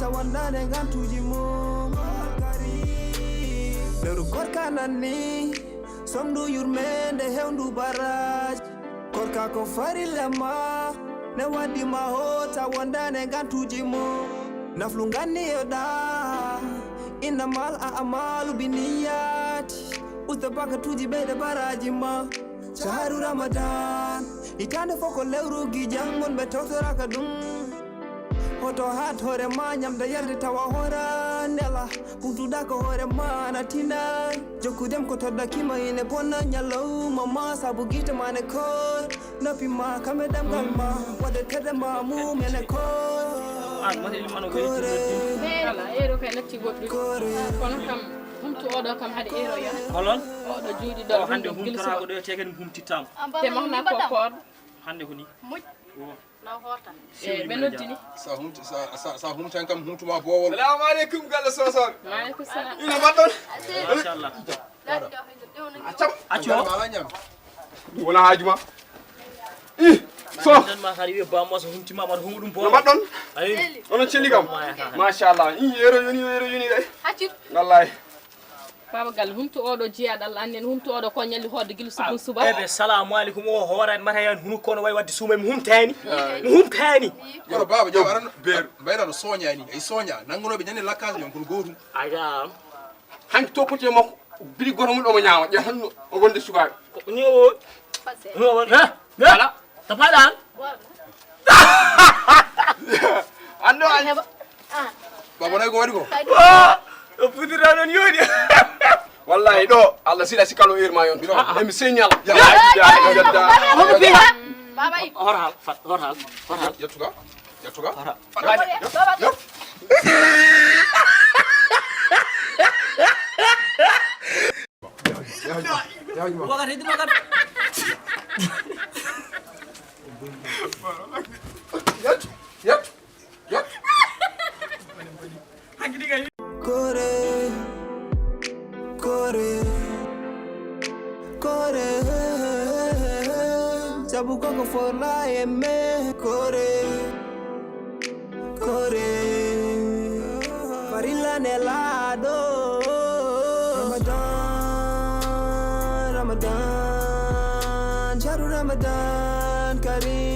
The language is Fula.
tawandane gantuji mum leru korka nanni somdu yurmende hewndu baraj korka ko farilema ne wadi maho tawandane gantuji mum naflu ganni yoda innamal a'malu biniyati ustabaka tuji bede baraji ma shahru ramadan itande foko lewru gi jangon be tawtoraka dum hoto hat hore ma nyamda yerde tawa hora nela putuda ko hore ma na tina jokudem ko todda kima ine ponna nyalo mama sabu gita mane ko napi ma kamedam galma wade tedema mu mene ko ala ero kay natti goddu kono kam humtu odo kam hade ero ya holon odo juudi do hande humtora ko do tegen humtitam te mahna ko ko hande ko ni muj na horta be noddini sa humtan kam humtuma bowol assalamu alaikum galle sow wa alaikum salam ina baddon machallah acam mala nyam wala hajuma so dan ma khari be ba mo so humtima ma humudum bo baddon ayi onon celli kam machallah yero yoni day acci wallahi baba gal humtu odo jiadal annen humtu odo ko nyalli hodde gil subun suba ebe assalamu alaikum o horan mata yan hunu kono way waddi sumay mi humtani ko baba jaw aran ber bayra no soñani ay soña nangonobe nyane lakkas yon kon gotum aga han topote makko biri goto mun o mo nyaama je hanno o wonde suka ni o ha ala tapadan ando baba nay go wadi ko o pudira non yodi wallahi do Allah sila sikalo irma yon emi señal baba horhal yatuga wagar hedi wagar yat Kore Sabu koko for la aimé Kore Farilla nelado Ramadan Sharu Ramadan Karim